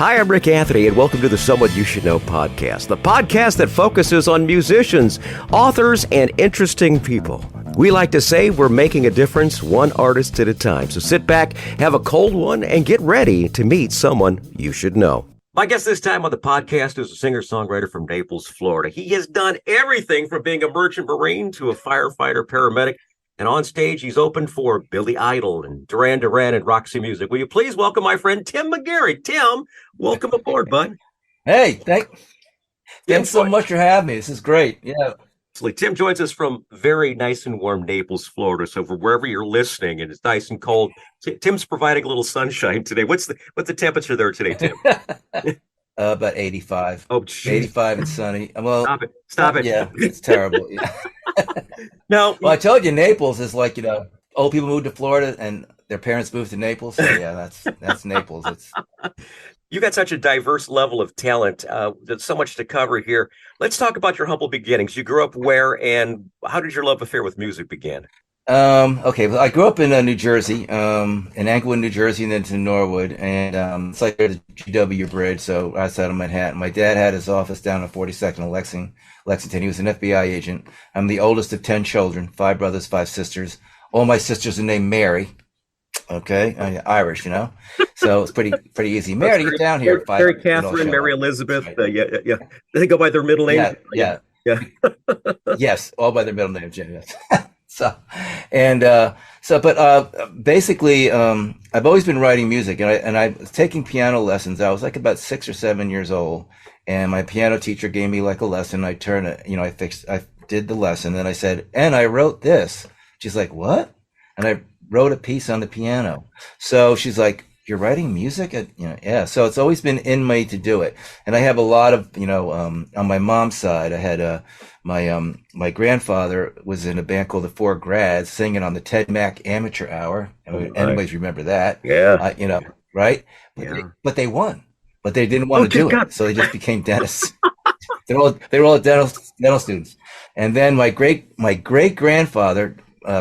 Hi, I'm Rick Anthony, and welcome to the Someone You Should Know podcast, the podcast that focuses on musicians, authors, and interesting people. We like to say we're making a difference one artist at a time. So sit back, have a cold one, and get ready to meet someone you should know. My guest this time on the podcast is a singer-songwriter from Naples, Florida. He has done everything from being a merchant marine to a firefighter paramedic. And on stage, he's opened for Billy Idol and Duran Duran and Roxy Music. Will you please welcome my friend Tim McGeary? Tim, welcome aboard, bud. Hey, thanks so much for having me. This is great. Yeah. Tim joins us from very nice and warm Naples, Florida. So for wherever you're listening and it's nice and cold, Tim's providing a little sunshine today. What's the temperature there today, Tim? About 85. Oh, geez. 85 and sunny. Well, Stop it. Yeah, it's terrible. Yeah. No. Well, I told you Naples is like, old people moved to Florida and their parents moved to Naples. So yeah, that's Naples. You got such a diverse level of talent. There's so much to cover here. Let's talk about your humble beginnings. You grew up where, and how did your love affair with music begin? Okay, well, I grew up in New Jersey, in Englewood, New Jersey, and then to Norwood, and it's like the GW Bridge, so outside of Manhattan. My dad had his office down on 42nd and Lexington. He was an FBI agent. I'm the oldest of 10 children, 5 brothers, 5 sisters. All my sisters are named Mary. Okay, Irish, so it's pretty easy. Mary, get down here. Mary Catherine, Mary Elizabeth. Right. Yeah. They go by their middle names. Yeah. Yes, all by their middle names. Yes. Basically, I've always been writing music, and I was taking piano lessons. I was like about 6 or 7 years old, and my piano teacher gave me like a lesson. I did the lesson, and I said, and I wrote this. She's like, what? And I wrote a piece on the piano. So she's like, you're writing music? Yeah. So it's always been in me to do it. And I have a lot of, on my mom's side, I had my grandfather was in a band called the Four Grads, singing on the Ted Mack Amateur Hour. Anybody's remember that? Yeah. Right? But they won. But they didn't want to do it, so they just became dentists. They're all dental students. And then my great grandfather,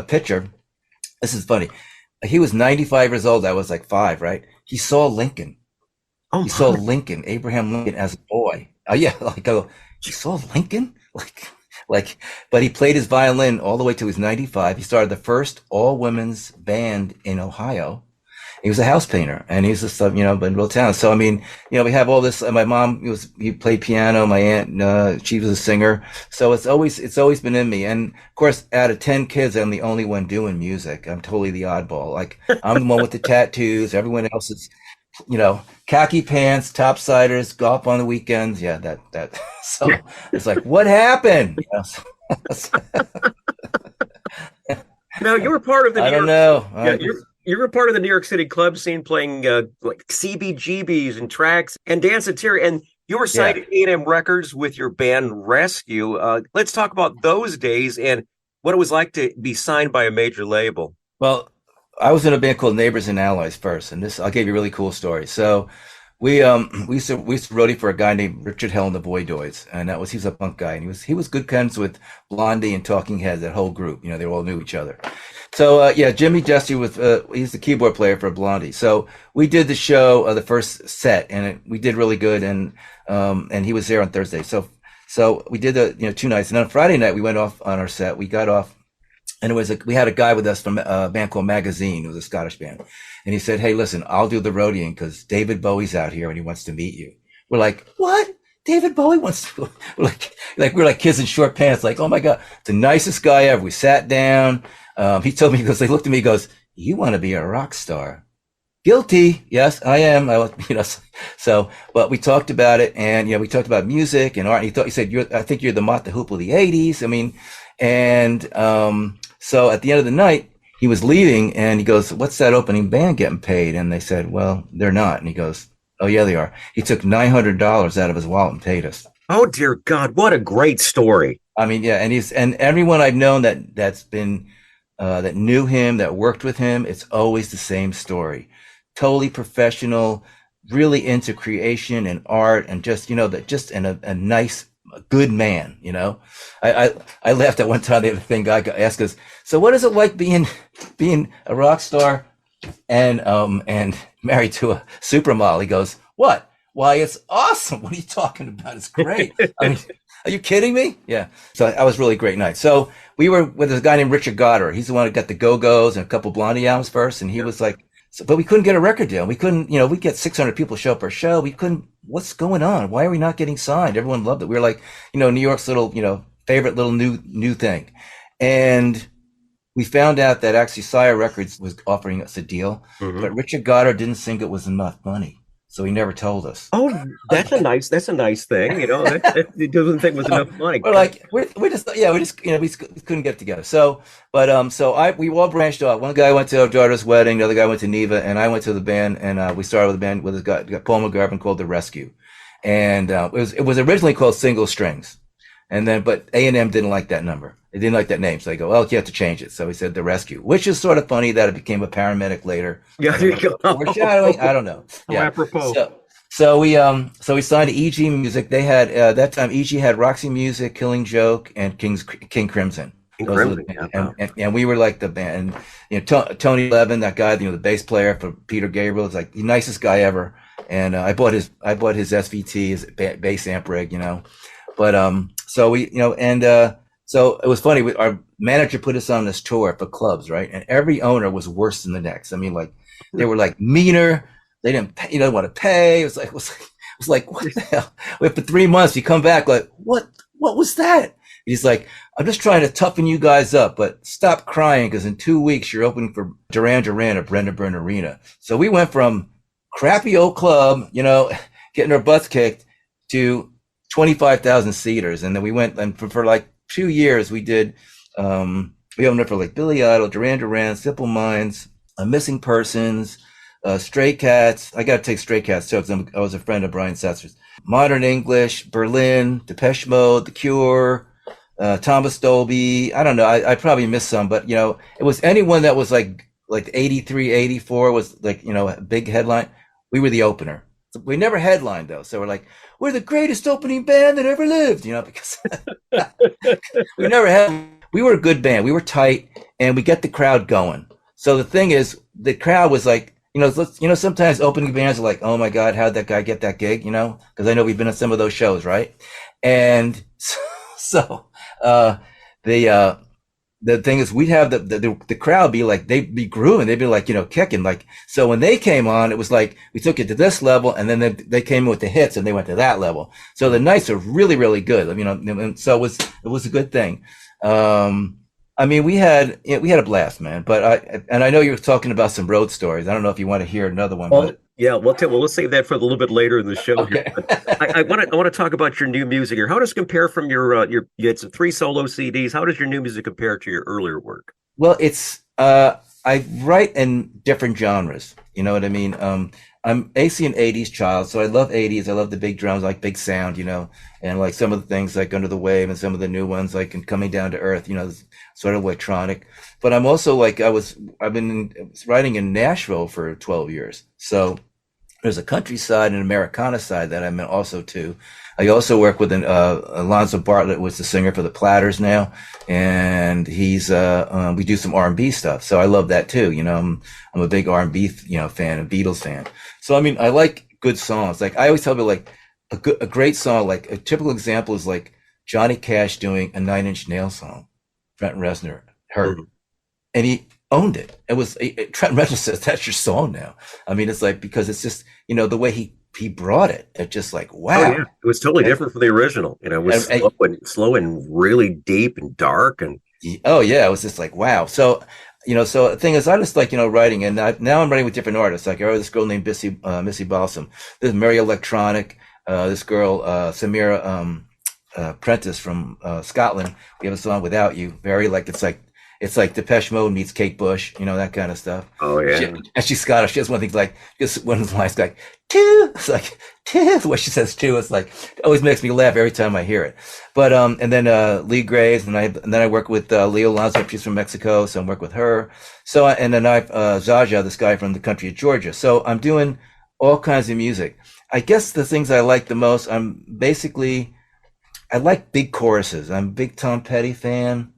Pitcher. This is funny. He was 95 years old. I was like 5, right? He saw Lincoln. He saw Lincoln, Abraham Lincoln, as a boy. Oh yeah, he saw Lincoln, but he played his violin all the way till he was 95. He started the first all-women's band in Ohio. He was a house painter, and he was just, in real town. So I mean, we have all this. My mom he played piano. My aunt, she was a singer. So it's always been in me. And of course, out of 10 kids, I'm the only one doing music. I'm totally the oddball. Like I'm the one with the tattoos. Everyone else is, khaki pants, topsiders, golf on the weekends. Yeah, that. So it's like, what happened? Now you were part of the. I don't know. You were part of the New York City club scene, playing like CBGBs and tracks and Dance at Terry, and you were signed at A&M Records with your band Rescue. Let's talk about those days and what it was like to be signed by a major label. Well, I was in a band called Neighbors and Allies first, and I'll give you a really cool story. So we used to roadie for a guy named Richard Hell and the Voidoids, and he was a punk guy, and he was good friends with Blondie and Talking Heads, that whole group. They all knew each other. So Jimmy Jesse he's the keyboard player for Blondie. So we did the show, the first set, and we did really good, and he was there on Thursday. So we did the 2 nights, and on Friday night we went off on our set. We got off, and we had a guy with us from a band called Magazine. It was a Scottish band, and he said, "Hey, listen, I'll do the roadieing because David Bowie's out here and he wants to meet you." We're like, "What? David Bowie wants to?" We're like kids in short pants. Like, oh my God, the nicest guy ever. We sat down. He told me, he looked at me, he goes, "You want to be a rock star?" Guilty. Yes, I am. But we talked about it, and we talked about music and art. He said, I think you're the Mott the Hoople of the 80s. I mean, and so at the end of the night, he was leaving, and he goes, "What's that opening band getting paid?" And they said, "Well, they're not." And he goes, "Oh yeah, they are." He took $900 out of his wallet and paid us. Oh dear God, what a great story! I mean, yeah, and everyone I've known that's been. That knew him, that worked with him, it's always the same story. Totally professional, really into creation and art, and just a nice, good man. I laughed at one time. The other thing, guy asked us, "So what is it like being a rock star and married to a supermodel?" He goes, "What? Why, it's awesome. What are you talking about? It's great. I mean, are you kidding me? Yeah. So that was a really great night. So we were with a guy named Richard Goddard. He's the one who got the Go-Go's and a couple Blondie albums first. And he was like, but we couldn't get a record deal. We couldn't, we get 600 people show up our show. We couldn't, what's going on? Why are we not getting signed? Everyone loved it. We were like, New York's little, favorite little new thing. And we found out that actually Sire Records was offering us a deal, but Richard Goddard didn't think it was enough money. So he never told us. Oh, that's a nice thing. He doesn't think it was enough money. We're like, we couldn't get together. So, we all branched off. One guy went to our daughter's wedding. The other guy went to Neva, and I went to the band, and we started with a band with a guy, Paul McGarvin, called The Rescue. And it was originally called Single Strings. And then, but A&M didn't like that number. They didn't like that name. So they go, well, you have to change it. So he said The Rescue, which is sort of funny that it became a paramedic later. Yeah, there you go. Foreshadowing. I don't know. Yeah. Apropos. So we signed to EG Music. They had, that time, EG had Roxy Music, Killing Joke, and King Crimson. And we were like the band. And, Tony Levin, that guy, the bass player for Peter Gabriel, is like the nicest guy ever. And I bought his SVT, his bass amp rig, But so we, so it was funny. Our manager put us on this tour for clubs, right? And every owner was worse than the next. I mean, like they were like meaner. They didn't pay, want to pay. It was like what the hell? Wait, for 3 months, you come back like, what was that? He's like, I'm just trying to toughen you guys up, but stop crying because in 2 weeks you're opening for Duran Duran at Brenda Byrne Arena. So we went from crappy old club, getting our butts kicked to 25,000 seaters. And then we went, and for like 2 years we did, we opened up for like Billy Idol, Duran Duran, Simple Minds, Missing Persons, Stray Cats. I got to take Stray Cats too, because I was a friend of Brian Setzer's. Modern English, Berlin, Depeche Mode, The Cure, Thomas Dolby. I don't know. I probably missed some, but it was anyone that was like 83, 84 was like, a big headline. We were the opener. We never headlined though. So we're the greatest opening band that ever lived, because we never had, we were a good band. We were tight and we get the crowd going. So the thing is, the crowd was like, sometimes opening bands are like, oh my God, how'd that guy get that gig? Cause I know we've been at some of those shows, right? And so, the thing is, we'd have the crowd be like, they'd be grooving, they'd be like, kicking. Like, so when they came on, it was like, we took it to this level and then they came in with the hits and they went to that level. So the nights are really, really good. And so it was a good thing. We had a blast, man, but I know you were talking about some road stories. I don't know if you want to hear another one. Well, yeah, let's save that for a little bit later in the show. Okay. I want to talk about your new music here. How does it compare from your you had some 3 solo CDs? How does your new music compare to your earlier work? Well, it's I write in different genres. You know what I mean? I'm AC an 80s child, so I love 80s. I love the big drums, like big sound, and like some of the things like Under the Wave and some of the new ones like Coming Down to Earth, sort of electronic. But I'm also like, I've been writing in Nashville for 12 years. So there's a country side and Americana side that I'm in also too. I also work with Alonzo Bartlett, was the singer for the Platters now, and he's we do some R&B stuff. So I love that too. I'm a big R&B fan, a Beatles fan. So I like good songs. Like I always tell people, like a great song, like a typical example is like Johnny Cash doing a 9 Inch Nails song. Trent Reznor heard, and he owned it. Trent Reznor says that's your song now. It's like, because it's just the way he brought it. It's just like, wow. Oh, yeah. It was totally different from the original. It was slow and really deep and dark. And oh yeah, it was just like, wow. So, so the thing is, I just like, writing, and now I'm writing with different artists. Like I wrote this girl named Missy Balsam. This is Mary Electronic. This girl, Samira Prentice from Scotland. We have a song Without You. Very like, it's like Depeche Mode meets Kate Bush, that kind of stuff. Oh yeah. And she's Scottish. She has one thing like, just one of the lines like, two. It's like, two. The way she says two, it's like, it always makes me laugh every time I hear it. But, and then, Lee Graves, and then I work with, Leo Alonso. She's from Mexico. So I work with her. So, and then Zaja, this guy from the country of Georgia. So I'm doing all kinds of music. I guess the things I like the most, I like big choruses. I'm a big Tom Petty fan,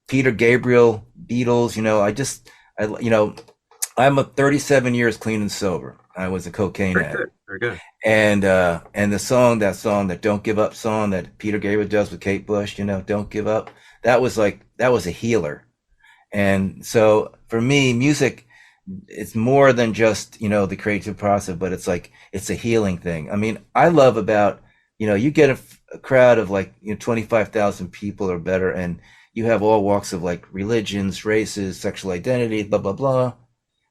Peter Gabriel, Beatles, I'm a 37 years clean and sober. I was a cocaine Very addict. good. Very good. And the song, that Don't Give Up song that Peter Gabriel does with Kate Bush, Don't Give Up. That was a healer. And so for me, music, it's more than just, the creative process, but it's a healing thing. I mean, I love about, you get a crowd of 25,000 people or better, and you have all walks of religions, races, sexual identity, blah, blah, blah.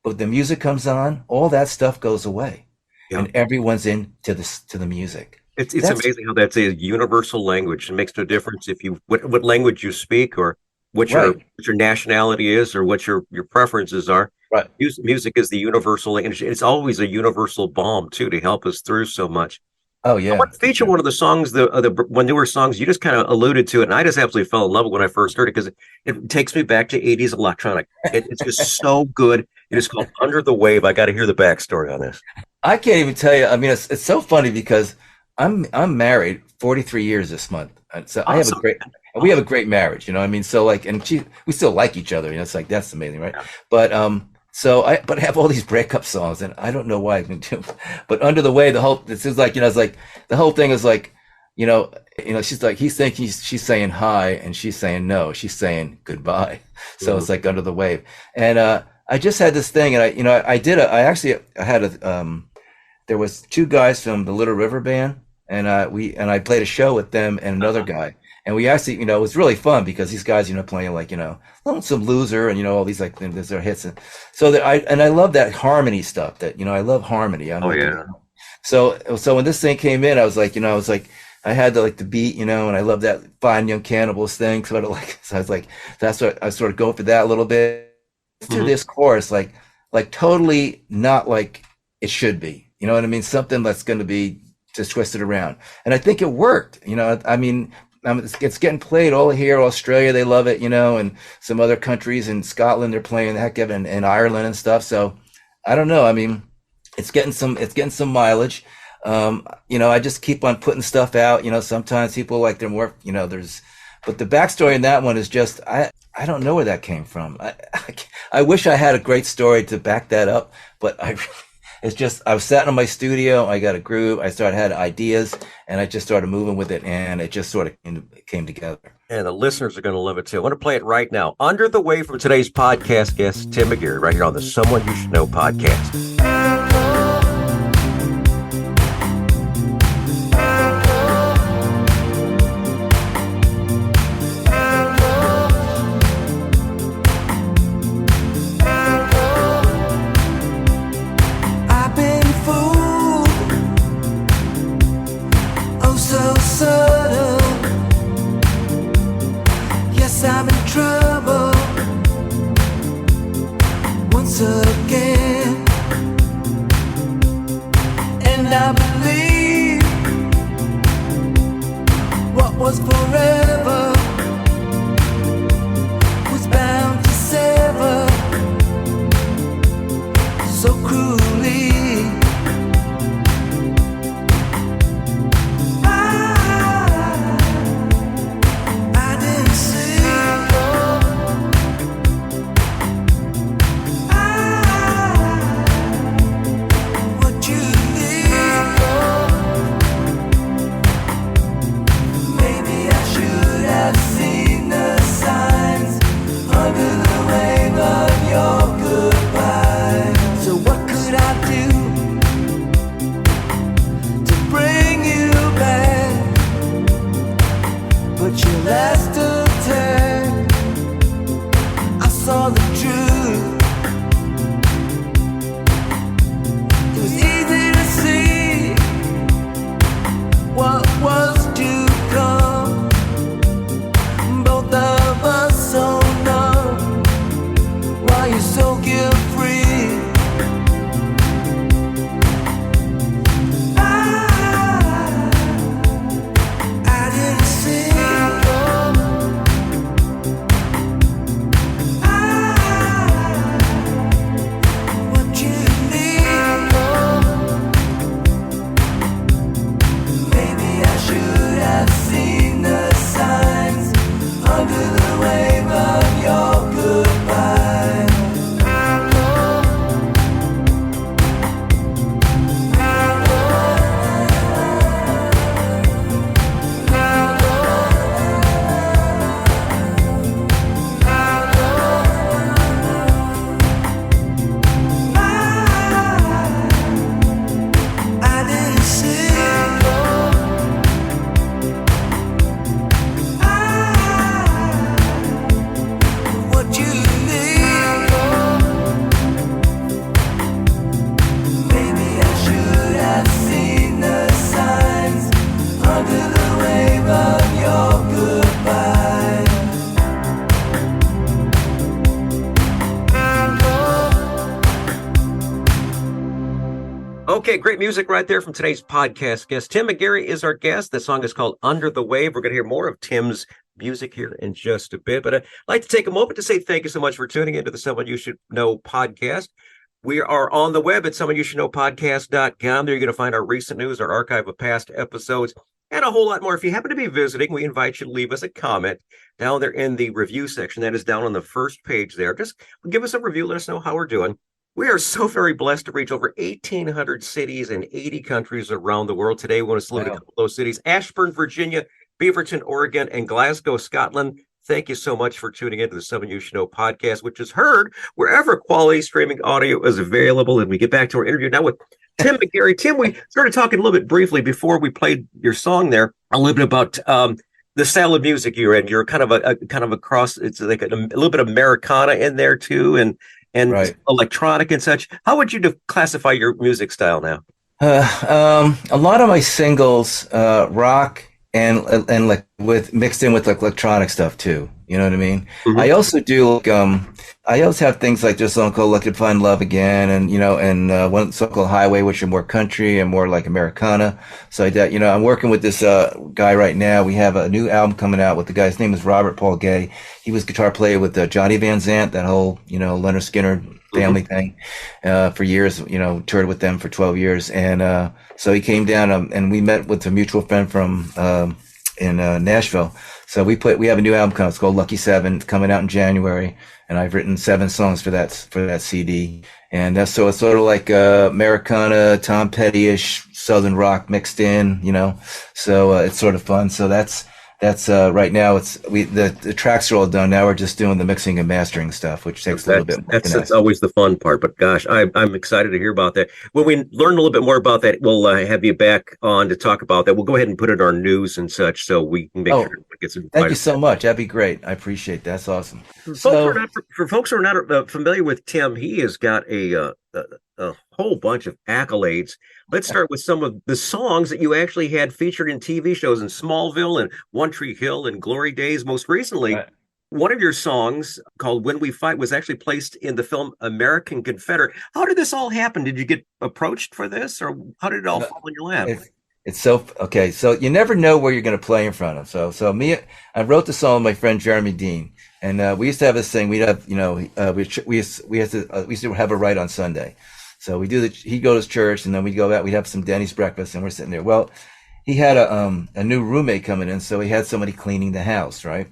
But the music comes on, all that stuff goes away. Yeah. And everyone's into the music. It's amazing how that's a universal language. It makes no difference if what language you speak, or what your nationality is, or what your preferences are. Right. Music is the universal language. It's always a universal balm too, to help us through so much. Oh yeah. I want to feature one of the songs, the one newer songs. You just kind of alluded to it, and I just absolutely fell in love with when I first heard it, because it takes me back to 80s electronic. It's just so good. It is called "Under the Wave." I got to hear the backstory on this. I can't even tell you. I mean, it's so funny because I'm married 43 years this month. So Awesome. We have a great marriage, I mean, so we still like each other, it's that's amazing, right? Yeah. But I have all these breakup songs, and I don't know why I can do, but Under the Way, this is it's the whole thing is she's he's thinking she's saying hi, and she's saying no, she's saying goodbye. So Mhm. it's Under the Wave. And I just had this thing, and I had there was two guys from the Little River Band, and I played a show with them and another guy. And we actually, it was really fun because these guys, playing Lonesome Loser and, all these there's their hits. And so I love that harmony stuff I love harmony. So when this thing came in, I was I had the beat, and I love that Fine Young Cannibals thing. So I was that's what I sort of go for that a little bit. To this chorus, totally not like it should be. You know what I mean? Something that's going to be just twisted around. And I think it worked. I mean, it's getting played all here. Australia, they love it, and some other countries in Scotland, they're playing the heck of it, and Ireland and stuff. So I don't know. I mean, it's getting some mileage. I just keep on putting stuff out. Sometimes people they're more, but the backstory in that one is just, I don't know where that came from. I wish I had a great story to back that up, but it's just, I was sat in my studio, I got a groove, had ideas, and I just started moving with it, and it just sort of came together. And the listeners are going to love it too. I want to play it right now. Under the Wave from today's podcast guest, Tim McGeary, right here on the Someone You Should Know podcast. I'm in trouble once again, and I believe what was forever was bound to sever so cruelly. Under the wave of your goodbye. So what could I Okay, great music right there from today's podcast guest. Tim McGeary is our guest. The song is called Under the Wave. We're going to hear more of Tim's music here in just a bit. But I'd like to take a moment to say thank you so much for tuning into the Someone You Should Know podcast. We are on the web at someoneyoushouldknowpodcast.com. There you're going to find our recent news, our archive of past episodes, and a whole lot more. If you happen to be visiting, we invite you to leave us a comment down there in the review section. That is down on the first page there. Just give us a review. Let us know how we're doing. We are so very blessed to reach over 1,800 cities in 80 countries around the world. Today, we want to salute a couple of those cities: Ashburn, Virginia, Beaverton, Oregon, and Glasgow, Scotland. Thank you so much for tuning into the Someone You Should Know podcast, which is heard wherever quality streaming audio is available. And we get back to our interview now with Tim McGeary. Tim, we started talking a little bit briefly before we played your song there, a little bit about the style of music you're in. You're kind of a cross. It's like a little bit of Americana in there too, and right, electronic and such. How would you classify your music style now? A lot of my singles, rock and like with mixed in with like electronic stuff too. You know what I mean? Mm-hmm. I also do like I also have things like this song called "Lucky to Find Love Again," and one song called "Highway," which are more country and more like Americana. So I'm working with this guy right now. We have a new album coming out with the guy's name is Robert Paul Gay. He was guitar player with Johnny Van Zant, that whole Leonard Skinner family thing, for years. Toured with them for 12 years, and so he came down and we met with a mutual friend from in Nashville. So we have a new album coming. It's called Lucky 7. It's coming out in January, and I've written 7 songs for that CD. And so it's sort of like Americana, Tom Petty-ish, Southern rock mixed in, So it's sort of fun. So that's right now. The tracks are all done. Now we're just doing the mixing and mastering stuff, which takes a little bit more. That's always the fun part. But gosh, I'm excited to hear about that. When we learn a little bit more about that, we'll have you back on to talk about that. We'll go ahead and put it in our news and such, so we can make sure it gets. Thank you so much. That'd be great. I appreciate that. That's awesome. For folks who are not familiar with Tim, he has got a whole bunch of accolades. Let's start with some of the songs that you actually had featured in TV shows in Smallville and One Tree Hill and Glory Days. Most recently, one of your songs called When We Fight was actually placed in the film American Confederate. How did this all happen? Did you get approached for this, or how did it all fall in your lap? It's so okay. So you never know where you're going to play in front of. I wrote the song with my friend Jeremy Dean, and we used to have this thing. We'd have, we used to have a write on Sunday. So he'd go to church, and then we'd go out, we'd have some Denny's breakfast, and we're sitting there. Well, he had a new roommate coming in, so he had somebody cleaning the house, right?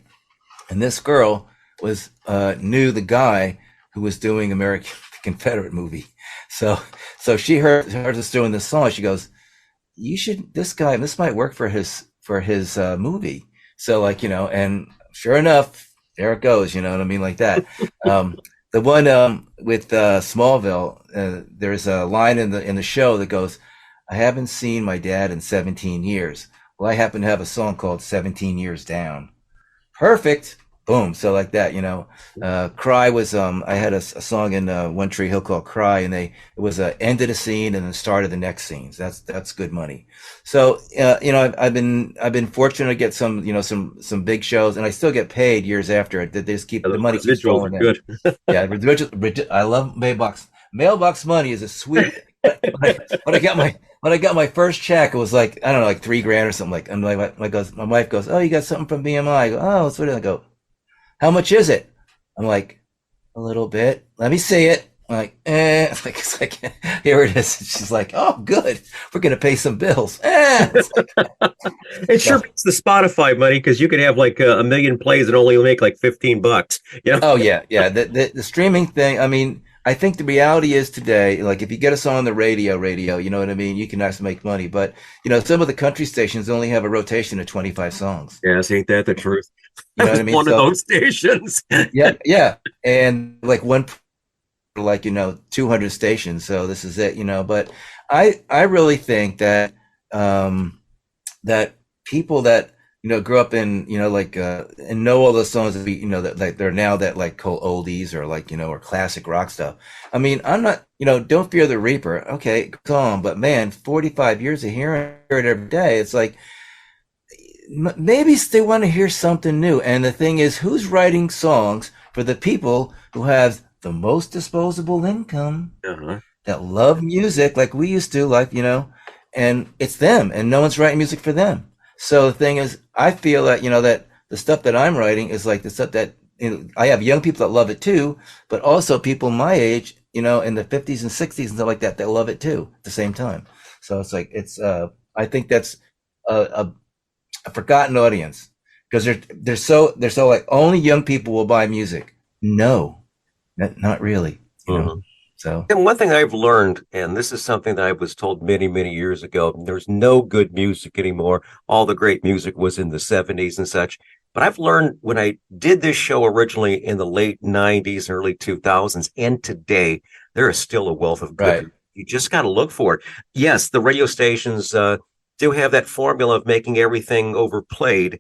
And this girl knew the guy who was doing American Confederate movie. So she heard us doing this song. She goes, this might work for his movie. So and sure enough, there it goes, you know what I mean? Like that. The one with Smallville, there's a line in the show that goes, "I haven't seen my dad in 17 years. Well, I happen to have a song called 17 Years Down." Perfect. Boom. So like that, Cry was, I had a song in One Tree Hill called Cry, and it was a end of the scene and the start of the next scene. That's good money. So, I've been fortunate to get some big shows, and I still get paid years after it. They just keep the money keeps rolling in. Good. Yeah. I love mailbox. Mailbox money is a sweet. When I got my first check, it was like, I don't know, like $3,000 or something. Like, and my wife goes, "Oh, you got something from BMI?" I go, "Oh, that's what I go. How much is it?" I'm like, "A little bit. Let me see it." I'm like, It's like, here it is. She's like, "Oh, good. We're going to pay some bills." It sure beats the Spotify money, because you can have like a million plays and only make like $15. Oh, yeah. Yeah. The streaming thing. I mean, I think the reality is today, like if you get a song on the radio, you know what I mean? You can actually make money. But, some of the country stations only have a rotation of 25 songs. Yes, ain't that the truth? You know what I mean? One of those stations. Yeah. And like 200 stations. So this is it, But I really think that that people that grew up in, and know all the songs that that like they're now that like called oldies or like, or classic rock stuff. I mean, I'm not, Don't Fear the Reaper. Okay, song, but man, 45 years of hearing it every day. It's like, maybe they want to hear something new. And the thing is, who's writing songs for the people who have the most disposable income? that love music like we used to, like, and it's them, and no one's writing music for them. So the thing is, I feel that, that the stuff that I'm writing is like the stuff that, I have young people that love it too, but also people my age, in the 50s and 60s and stuff like that, that love it too at the same time. So it's like, I think that's a forgotten audience, because they're so like, only young people will buy music. No, not really, So. And one thing I've learned, and this is something that I was told many, many years ago, there's no good music anymore. All the great music was in the 70s and such. But I've learned when I did this show originally in the late 90s, early 2000s, and today, there is still a wealth of good. Right. You just got to look for it. Yes, the radio stations do have that formula of making everything overplayed.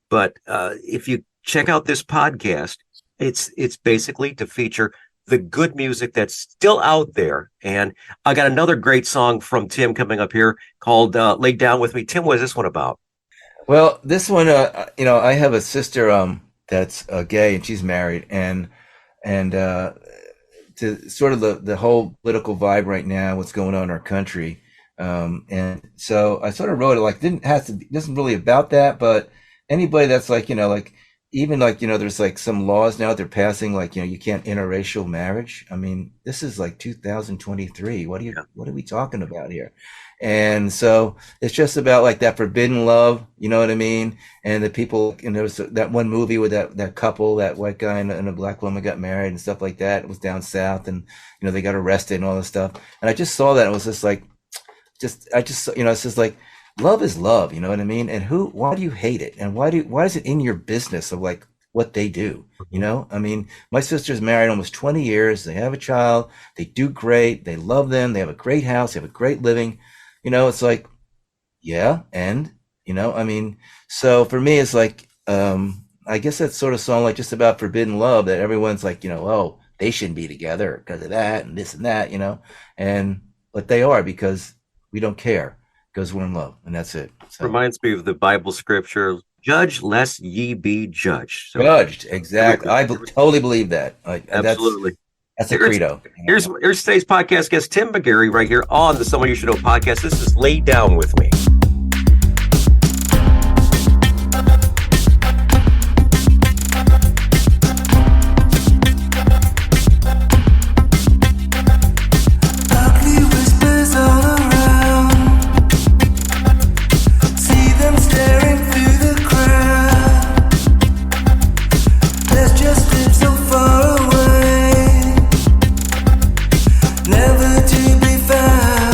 But if you check out this podcast, it's basically to feature the good music that's still out there. And I got another great song from Tim coming up here called Lay Down With Me. Tim, what is this one about? Well, this one, I have a sister that's gay, and she's married, and to sort of the whole political vibe right now, what's going on in our country. And so I sort of wrote it like, isn't really about that, but anybody that's like, even like, there's like some laws now they're passing, like, you can't interracial marriage. I mean, this is like 2023. What are we talking about here? And so it's just about like that forbidden love, you know what I mean? And the people, there was that one movie with that couple, that white guy and a black woman got married and stuff like that. It was down south, and, they got arrested and all this stuff. And I just saw that. It was just like, it's just like, love is love, you know what I mean? And why do you hate it? And why is it in your business of like what they do? I mean, my sister's married almost 20 years. They have a child. They do great. They love them. They have a great house. They have a great living. It's like, yeah. And, I mean, so for me, it's like, I guess that's sort of song like just about forbidden love, that everyone's like, oh, they shouldn't be together because of that and this and that, but they are, because we don't care, because we're in love, and that's it. So. Reminds me of the Bible scripture, judge lest ye be judged. So, judged, exactly. I totally believe that. Absolutely. That's a credo. Here's today's podcast guest, Tim McGeary, right here on the Someone You Should Know podcast. This is Lay Down With Me. Never to be found.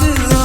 Too long.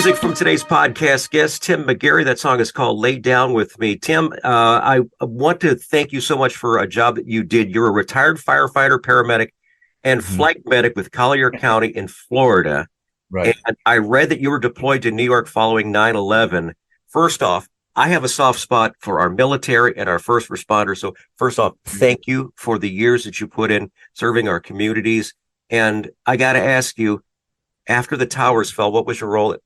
music from today's podcast guest, Tim McGeary. That song is called Lay Down With Me. Tim, I want to thank you so much for a job that you did. You're a retired firefighter, paramedic, and flight medic with Collier County in Florida. Right. And I read that you were deployed to New York following 9/11. First off, I have a soft spot for our military and our first responders. So first off, thank you for the years that you put in serving our communities. And I got to ask you, after the towers fell, what was your role at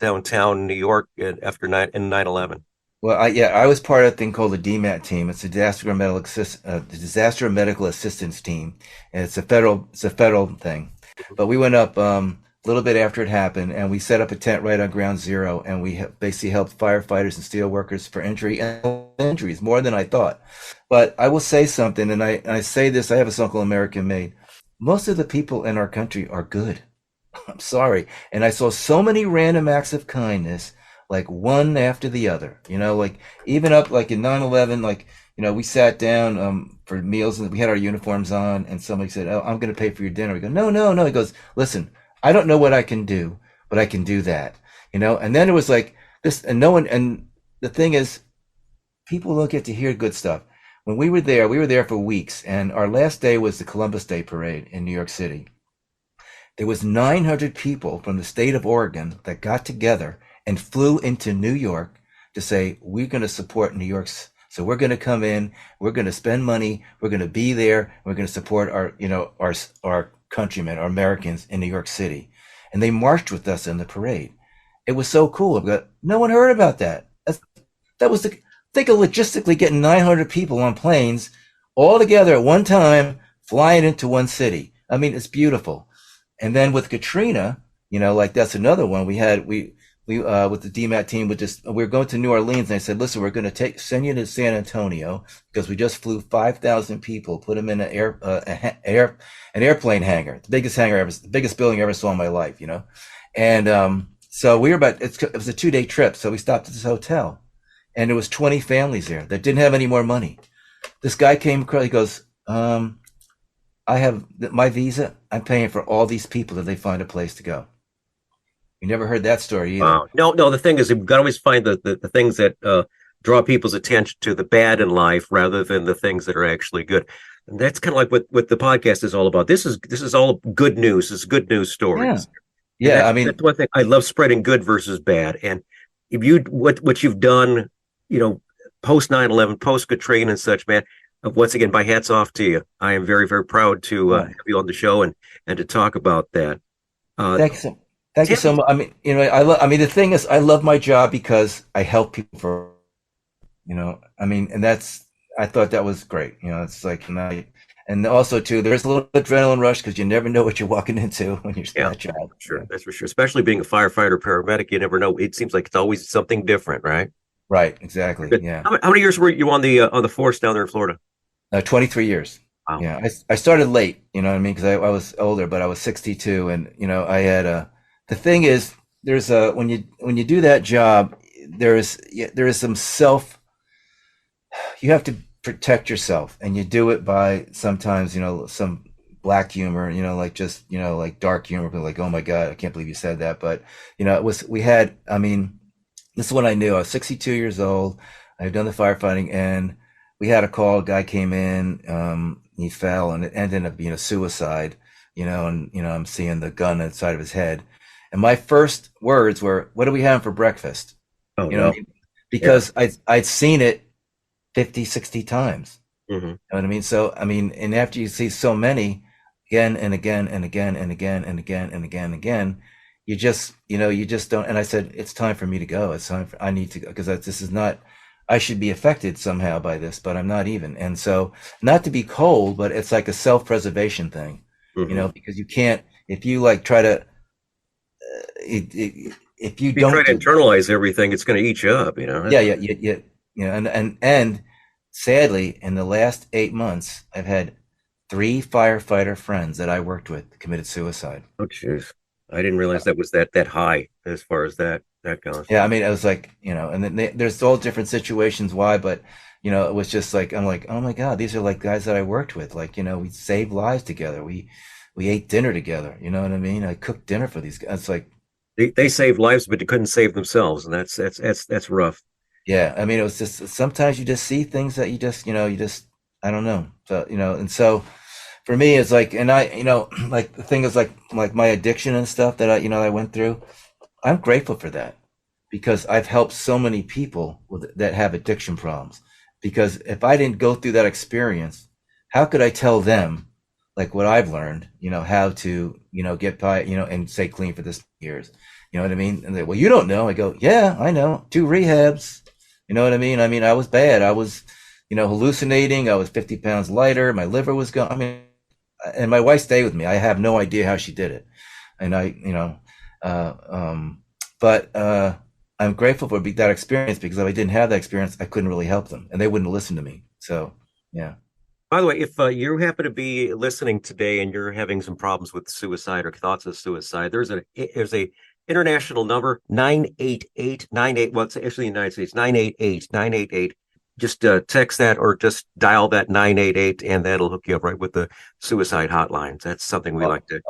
downtown New York after 9/11? Well, I was part of a thing called the DMAT team. It's a disaster medical assistance team, and it's a federal thing. But we went up a little bit after it happened, and we set up a tent right on Ground Zero, and we basically helped firefighters and steel workers for injuries more than I thought. But I will say something, and I say this. I have a song called American Made. Most of the people in our country are good. I'm sorry, and I saw so many random acts of kindness, like one after the other, like even up like in 9/11, like, we sat down for meals and we had our uniforms on, and somebody said, "Oh, I'm going to pay for your dinner." We go, "No, no, no." He goes, "Listen, I don't know what I can do, but I can do that." And then it was like this, and no one, and the thing is, people don't get to hear good stuff. When we were there for weeks, and our last day was the Columbus Day parade in New York City. There was 900 people from the state of Oregon that got together and flew into New York to say, we're going to support New York's. So we're going to come in, we're going to spend money, we're going to be there, we're going to support our countrymen, our Americans in New York City. And they marched with us in the parade. It was so cool. But no one heard about that. Think of logistically getting 900 people on planes all together at one time, flying into one city. I mean, it's beautiful. And then with Katrina, like that's another one. We with the DMAT team we were going to New Orleans, and I said, listen, we're going to send you to San Antonio because we just flew 5,000 people, put them in an airplane hangar, the biggest hangar ever, the biggest building I ever saw in my life, And so it was a 2-day trip. So we stopped at this hotel, and there was 20 families there that didn't have any more money. This guy came across, he goes, I have my visa. I'm paying for all these people that they find a place to go. You never heard that story either. No. The thing is, you've got to always find the things that draw people's attention to the bad in life rather than the things that are actually good. And that's kind of like what the podcast is all about. This is all good news. It's good news stories. Yeah. That's one thing. I love spreading good versus bad. And if what you've done, post 9/11, post Katrina and such, man. Once again, my hat's off to you. I am very, very proud to have you on the show and to talk about that. Thank you so much. I mean, the thing is, I love my job because I help people and I thought that was great. It's like, and also too, there's a little adrenaline rush because you never know what you're walking into when you're that job. Sure. That's for sure. Especially being a firefighter, paramedic, you never know. It seems like it's always something different, right? Right. Exactly. But yeah. How many years were you on the force down there in Florida? 23 years. Wow. Yeah. I started late, because I was older, but I was 62, and I had the thing is, there's when you do that job, there is some you have to protect yourself, and you do it by sometimes, some black humor, like dark humor, like, oh my God, I can't believe you said that. But, this is when I knew I was 62 years old. I've done the firefighting, and we had a call. A guy came in, he fell, and it ended up being a suicide, and, I'm seeing the gun inside of his head. And my first words were, what are we having for breakfast? Oh, no. Because I'd seen it 50, 60 times. Mm-hmm. You know what I mean? So, and after you see so many again and again and again and again and again and again and again, you just don't. And I said, it's time for me to go. I need to go, because this is not, I should be affected somehow by this, but I'm not even. And so, not to be cold, but it's like a self-preservation thing, because you can't, if you like try to, if you don't try to internalize everything, it's going to eat you up, and sadly, in the last 8 months, I've had 3 firefighter friends that I worked with committed suicide. Oh, jeez. I didn't realize that was that high as far as that goes. Yeah, it was like, and then there's all different situations why, but it was just like, I'm like, oh my God, these are like guys that I worked with. Like, we saved lives together. We ate dinner together. You know what I mean? I cooked dinner for these guys. It's like, They saved lives, but they couldn't save themselves, and that's rough. Yeah, I mean, it was just sometimes you just see things that you just I don't know. So, and so for me, it's like, and like the thing is like my addiction and stuff that I went through. I'm grateful for that because I've helped so many people that have addiction problems. Because if I didn't go through that experience, how could I tell them like what I've learned, how to, get by, and stay clean for this years. You know what I mean? And they, well, you don't know. I go, yeah, I know. 2 rehabs. You know what I mean? I mean, I was bad. I was, hallucinating. I was 50 pounds lighter. My liver was gone. I mean, and my wife stayed with me. I have no idea how she did it. And uh, um, but I'm grateful for that experience because if I didn't have that experience, I couldn't really help them and they wouldn't listen to me. So, yeah. By the way, if you happen to be listening today and you're having some problems with suicide or thoughts of suicide, there's a international number 98898. Well, it's actually the United States 988 Just text that or just dial that 988 and that'll hook you up right with the suicide hotlines. That's something we like to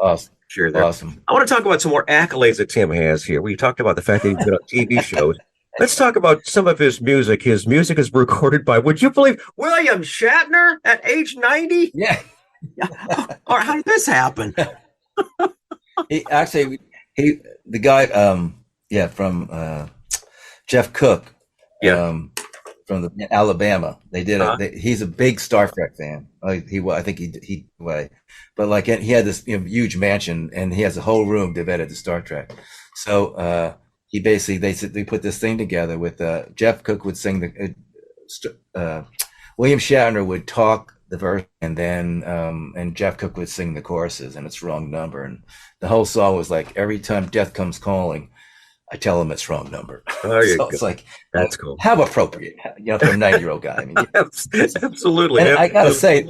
share there. Awesome. I want to talk about some more accolades that Tim has here. We talked about the fact that he's been on TV shows. Let's talk about some of his music. His music is recorded by, would you believe, William Shatner at age 90? Yeah. Or how did this happen? The guy, from Jeff Cook, from Alabama. They did he's a big Star Trek fan. I think he but like he had this huge mansion and he has a whole room devoted to Star Trek. So he basically they put this thing together with Jeff Cook would sing William Shatner would talk the verse and then and Jeff Cook would sing the choruses and it's wrong number and the whole song was like every time death comes calling I tell him it's wrong number. Oh, so it's like that's cool. How appropriate, for a 90-year-old guy. I mean, absolutely. And I gotta say,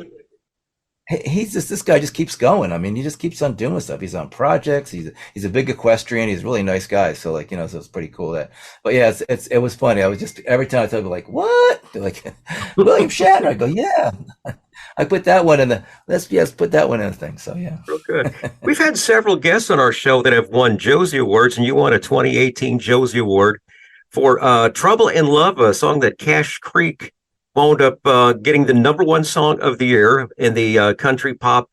this guy just keeps going. I mean, he just keeps on doing stuff. He's on projects. He's a big equestrian. He's a really nice guy. So like, so it's pretty cool but yeah, it was funny. I was just, every time I tell people like, what? They're like, William Shatner. I go, yeah. I put that one in let's put that one in the thing. So yeah. Real good. We've had several guests on our show that have won Josie Awards, and you won a 2018 Josie Award for Trouble in Love, a song that Cash Creek wound up getting the #1 song of the year in the country pop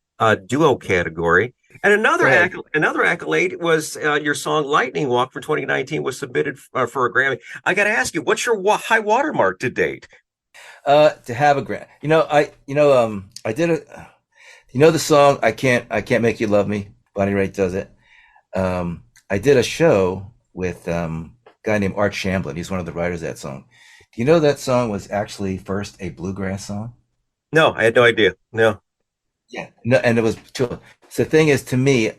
duo category. And another accolade was your song Lightning Walk for 2019 was submitted for a Grammy. I got to ask you, what's your high watermark to date? To have a Grammy. I did the song I Can't Make You Love Me. Bonnie Raitt does it. I did a show with a guy named Art Shamblin. He's one of the writers of that song. Do you know that song was actually first a bluegrass song? No, I had no idea. No. Yeah. No, and it was so the thing is, to me,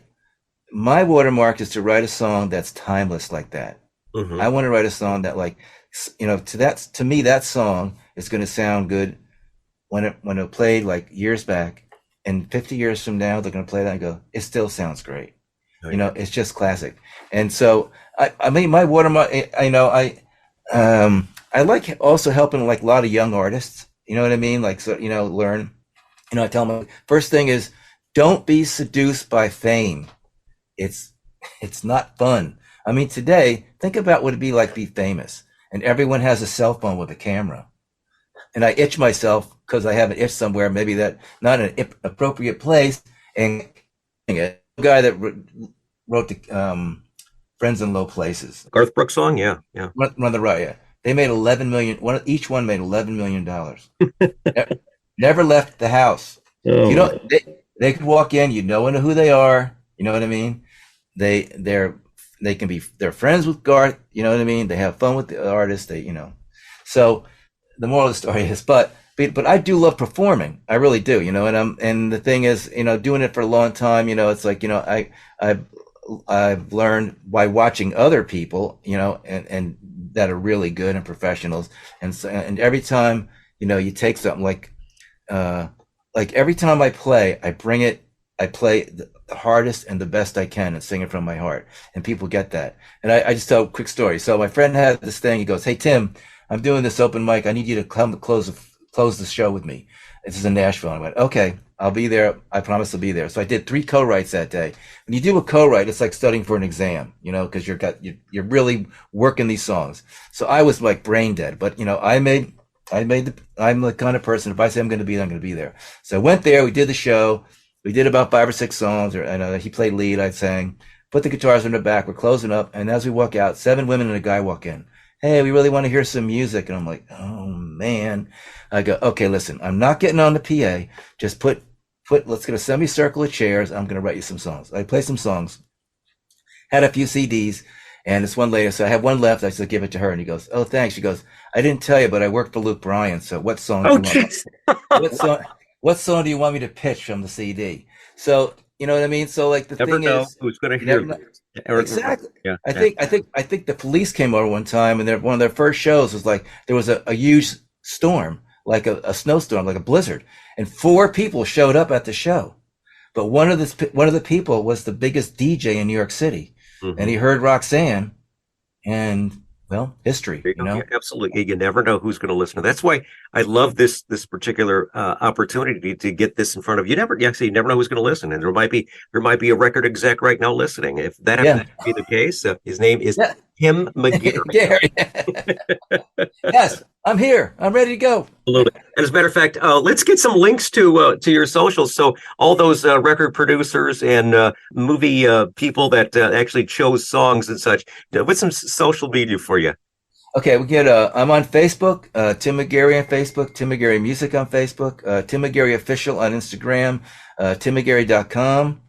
my watermark is to write a song that's timeless like that. Mm-hmm. I want to write a song that to me that song is going to sound good when it played like years back, and 50 years from now they're going to play that and go, it still sounds great. Oh, yeah. It's just classic. And so I mean my watermark. I like also helping like a lot of young artists. You know what I mean? Like, so, learn. I tell them first thing is don't be seduced by fame. It's not fun. I mean, today, think about what it'd be like to be famous, and everyone has a cell phone with a camera. And I itch myself because I have an itch somewhere, maybe that not an appropriate place. And a guy that wrote the Friends in Low Places, Garth Brooks song, yeah. Run the Riot. Yeah. They made $11 million. Each one made $11 million. Never left the house. Oh. They could walk in. You know who they are. You know what I mean? They're friends with Garth. You know what I mean? They have fun with the artist. So the moral of the story is, but I do love performing. I really do. And the thing is, doing it for a long time. It's like I've learned by watching other people. And that are really good and professionals. And every time you take something like every time I play, I play the hardest and the best I can and sing it from my heart. And people get that. And I just tell a quick story. So my friend had this thing. He goes, hey, Tim, I'm doing this open mic. I need you to come close the show with me. This is in Nashville. I went, okay. I'll be there. I promise to be there. So I did 3 co-writes that day. When you do a co-write, it's like studying for an exam, because you're really working these songs. So I was like brain dead, but I'm the kind of person, if I say I'm going to be there, I'm going to be there. So I went there. We did the show. We did about 5 or 6 songs, and he played lead. I sang. Put the guitars in the back. We're closing up, and as we walk out, 7 women and a guy walk in. Hey, we really want to hear some music. And I'm like, oh man. I go, okay, listen, I'm not getting on the PA. Just let's get a semicircle of chairs. I'm going to write you some songs. I play some songs, had a few CDs, and this one lady, so I have one left. I said, give it to her. And he goes, oh, thanks. She goes, I didn't tell you, but I worked for Luke Bryan. So what song? What song do you want me to pitch from the CD? So, you know what I mean? So like the Never thing know is, who's going to hear you. Exactly. Yeah. I think the police came over one time, and one of their first shows was like there was a huge storm, like a snowstorm, like a blizzard, and 4 people showed up at the show. But one of the people was the biggest DJ in New York City, and he heard Roxanne, and well, history. Yeah, absolutely. You never know who's going to listen. That's why I love this particular opportunity to get this in front of you. You never know who's going to listen, and there might be a record exec right now listening. If that happens to be the case, his name is Tim McGeary. Yes, I'm here. I'm ready to go. Absolutely. And as a matter of fact, let's get some links to your socials. So all those record producers and movie people that actually chose songs and such, what's some social media for you? Okay, we get. I'm on Facebook. Tim McGeary on Facebook. Tim McGeary Music on Facebook. Tim McGeary Official on Instagram. TimMcGeary.com.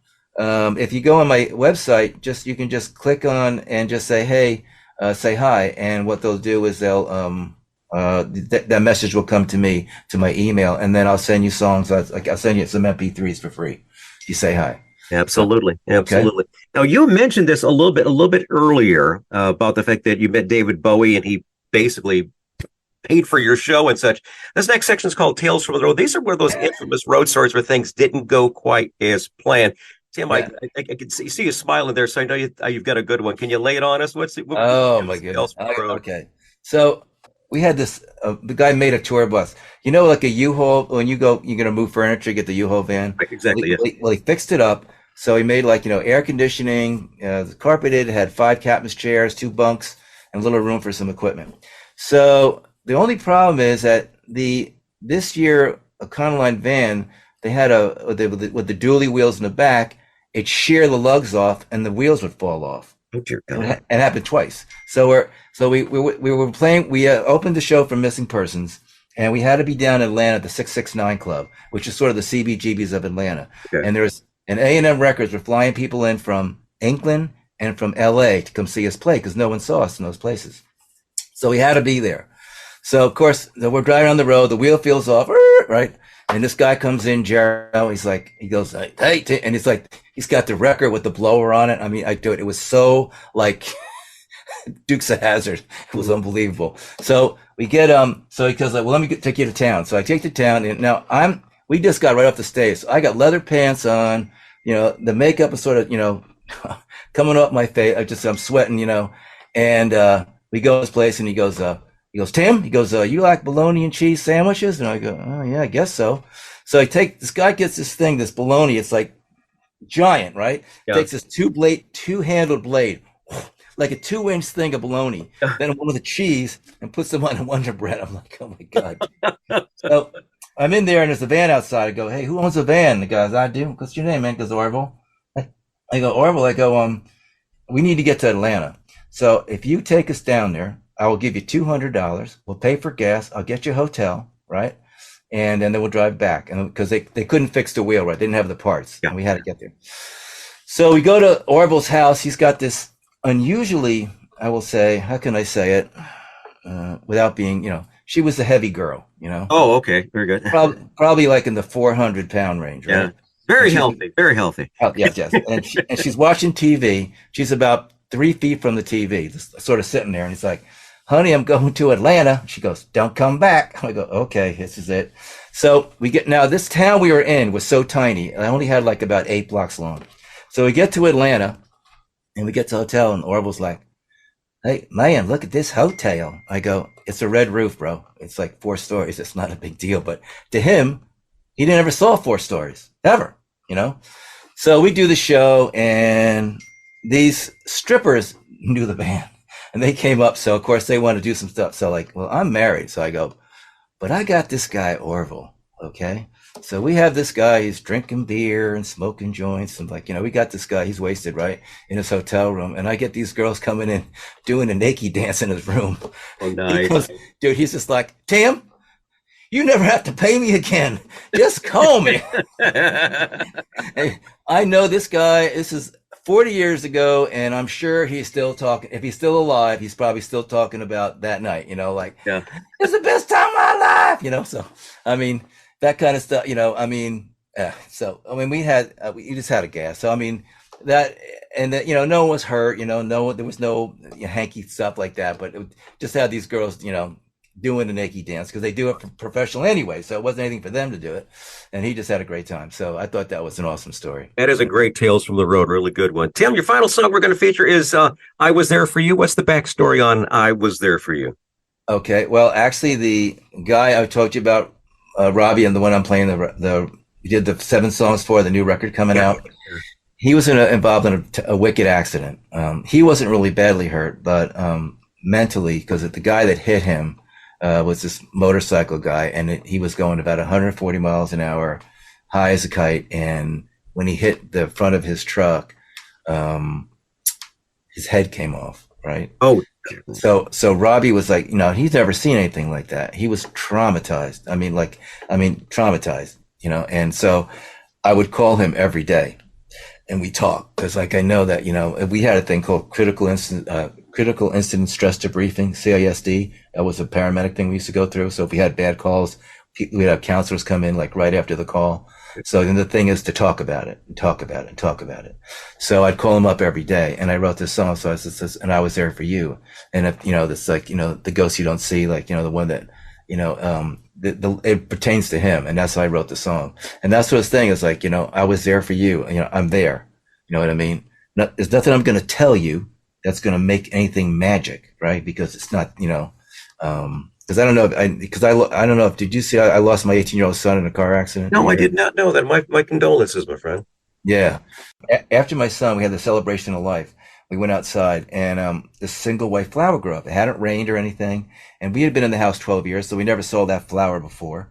If you go on my website, you can just click on and just say, hey, say hi, and what they'll do is they'll that message will come to me, to my email, and then I'll send you songs. I'll send you some MP3s for free if you say hi. Absolutely. Okay. Now, you mentioned this a little bit earlier about the fact that you met David Bowie and he basically paid for your show and such. This next section is called Tales from the Road. These are where those infamous road stories where things didn't go quite as planned. Tim, I can see you smiling there, so I know you've got a good one. Can you lay it on us? My goodness. Okay. So we had this, the guy made a tour bus, like a U-Haul, when you're going to move furniture, you get the U-Haul van. Exactly. Well, he fixed it up. So he made air conditioning, carpeted, had 5 captain's chairs, 2 bunks, and a little room for some equipment. So the only problem is that this year, a Econoline van, they had with the dually wheels in the back, it'd shear the lugs off and the wheels would fall off. Oh, dear God. It happened twice. So we were playing. We opened the show for Missing Persons, and we had to be down in Atlanta at the 669 Club, which is sort of the CBGBs of Atlanta. Okay. And there's an A&M Records were flying people in from England and from LA to come see us play because no one saw us in those places. So we had to be there. So of course we're driving on the road. The wheel feels off, right? And this guy comes in, Jero. He goes, hey, and he's got the record with the blower on it. I mean, it was so like Dukes of Hazzard. It was unbelievable. So we get, so he goes well, let me take you to town. So I take you to town, and now we just got right off the stage. So I got leather pants on, the makeup is sort of, coming off my face. I'm sweating, and, we go to this place, and he goes, Tim, you like bologna and cheese sandwiches? And I go, oh yeah, I guess so. So this guy gets this thing, this bologna, it's like giant, right? Yeah. Takes this 2-handled blade, like a 2-inch thing of bologna, then one with the cheese, and puts them on a Wonder Bread. I'm like, oh my God. So I'm in there, and there's a van outside. I go, hey, who owns a van? The guy goes, I do. What's your name, man? He goes, Orville. I go, Orville. I go, we need to get to Atlanta. So if you take us down there, I will give you $200. We'll pay for gas. I'll get you a hotel, right? And then we'll drive back. And because they couldn't fix the wheel, right? They didn't have the parts. Yeah. And we had to get there. So we go to Orville's house. He's got this unusually, I will say, how can I say it? Without being, she was a heavy girl, Oh, okay. Very good. Probably like in the 400-pound range, right? Yeah. Very healthy. Very healthy. Oh, yes. And she's watching TV. She's about 3 feet from the TV, just sort of sitting there. And he's like, honey, I'm going to Atlanta. She goes, don't come back. I go, okay, this is it. So this town we were in was so tiny. I only had like about 8 blocks long. So we get to Atlanta and we get to the hotel, and Orville's like, hey, man, look at this hotel. I go, it's a red roof, bro. It's like 4 stories. It's not a big deal. But to him, He didn't ever saw 4 stories ever, you know? So we do the show, and these strippers knew the band, and they came up. So of course they want to do some stuff. So like, well, I'm married. So I go, but I got this guy, Orville. Okay. So we have this guy, he's drinking beer and smoking joints. And like, we got this guy, he's wasted, right? In his hotel room. And I get these girls coming in doing a naked dance in his room. Oh, nice. Dude, he's just like, Tim, you never have to pay me again. Just call me. Hey, I know this guy, this is 40 years ago, and I'm sure he's still talking. If he's still alive, he's probably still talking about that night, like, yeah, it's the best time of my life, so, I mean, that kind of stuff, so, I mean, we just had a gas. So, I mean, that, and that, no one was hurt, there was no hanky stuff like that, but it just had these girls, doing the naked dance because they do it for professional anyway. So it wasn't anything for them to do it. And he just had a great time. So I thought that was an awesome story. That is a great Tales from the Road. Really good one. Tim, your final song we're going to feature is I Was There For You. What's the backstory on I Was There For You? Okay. Well, actually, the guy I told you about, Robbie, and the one I'm playing, we did the 7 songs for the new record coming out. He was involved in a wicked accident. He wasn't really badly hurt, but mentally, because the guy that hit him was this motorcycle guy, and he was going about 140 miles an hour, high as a kite. And when he hit the front of his truck, his head came off. Right. Oh, so Robbie was like, he's never seen anything like that. He was traumatized. I mean, traumatized. And so I would call him every day, and we talk because, like, I know that we had a thing called critical incident stress debriefing, CISD. That was a paramedic thing we used to go through. So if we had bad calls, we'd have counselors come in like right after the call. So then the thing is to talk about it and talk about it and talk about it. So I'd call him up every day, and I wrote this song. So I said, and I was there for you. And if, this like, the ghost you don't see, like, the one that, it pertains to him. And that's why I wrote the song. And that's what his thing is like, I was there for you. I'm there. You know what I mean? There's nothing I'm going to tell you that's going to make anything magic, right? Because it's not, because I don't know, I don't know if, did you see, I lost my 18-year-old son in a car accident? No, I did not know that. My condolences, my friend. Yeah. After my son, we had the celebration of life. We went outside, and this single white flower grew up. It hadn't rained or anything. And we had been in the house 12 years, so we never saw that flower before.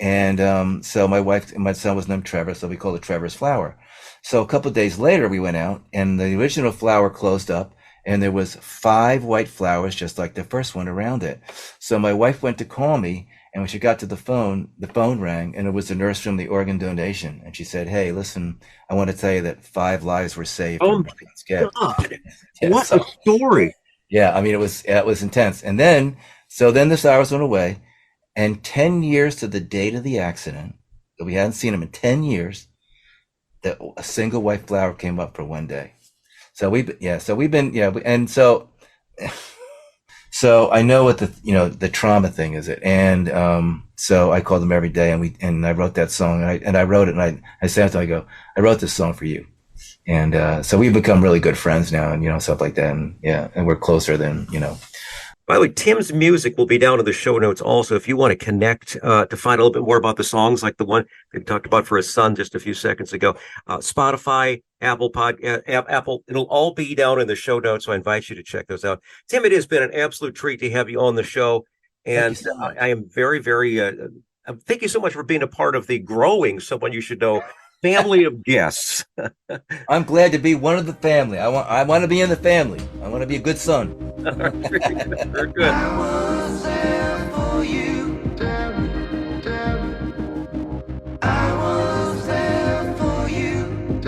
And so my wife and my son was named Trevor, so we called it Trevor's flower. So a couple of days later, we went out, and the original flower closed up, and there was 5 white flowers, just like the first one, around it. So my wife went to call me, and when she got to the phone rang, and it was the nurse from the organ donation. And she said, "Hey, listen, I want to tell you that 5 lives were saved." Oh my God. Yeah, what a story. Yeah, I mean, it was intense. And then the flowers went away, and 10 years to the date of the accident, that we hadn't seen him in 10 years, that a single white flower came up for one day. So so I know what the trauma thing is. And so I called him every day, and I wrote that song, and I wrote it, and I said to him, I go, I wrote this song for you. And so we've become really good friends now, and stuff like that. And we're closer than. By the way, Tim's music will be down in the show notes also. If you want to connect to find a little bit more about the songs, like the one we talked about for his son just a few seconds ago, Spotify, Apple, it'll all be down in the show notes. So I invite you to check those out. Tim, it has been an absolute treat to have you on the show. And so I am very, very, thank you so much for being a part of the growing Someone You Should Know family of guests. I'm glad to be one of the family. I want to be in the family. I want to be a good son. Very good. I was there for you. I was there for you.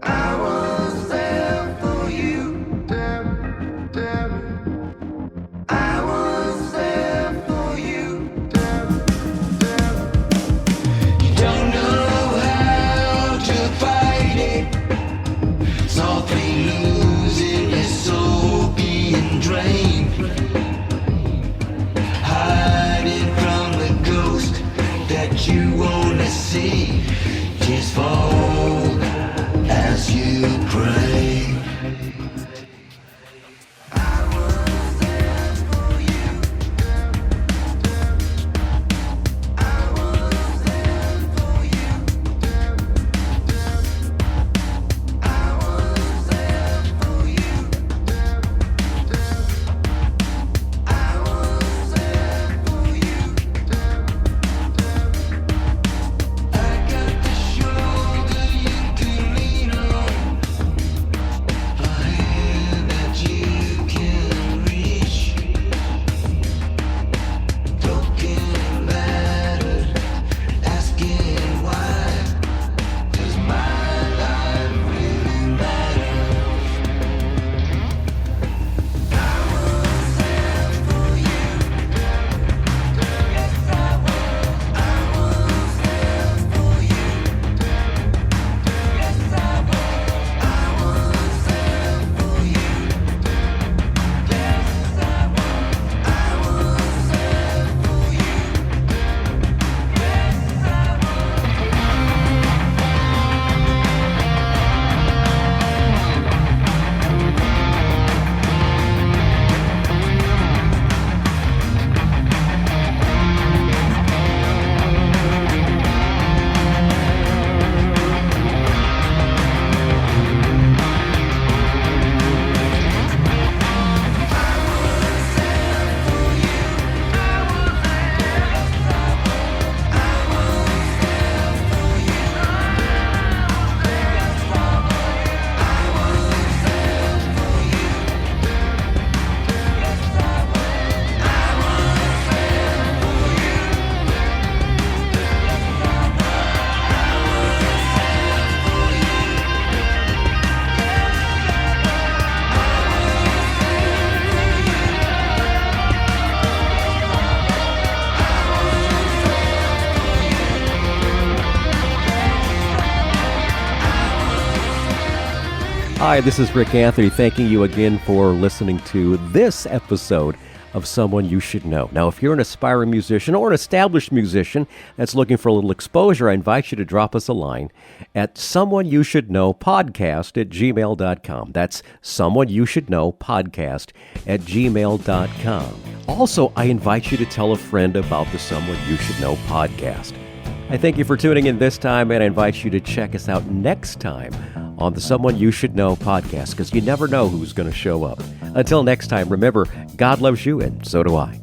I was there for you. I was there for you. You don't know how to fight it. Softly losing your soul, being drained, hiding from the ghost that you only see. Tears fall as you pray. I was there for you. Hi, this is Rick Anthony, thanking you again for listening to this episode of Someone You Should Know. Now, if you're an aspiring musician or an established musician that's looking for a little exposure, I invite you to drop us a line at someoneyoushouldknowpodcast@gmail.com. That's someoneyoushouldknowpodcast@gmail.com. Also, I invite you to tell a friend about the Someone You Should Know podcast. I thank you for tuning in this time, and I invite you to check us out next time on the Someone You Should Know podcast, because you never know who's going to show up. Until next time, remember, God loves you, and so do I.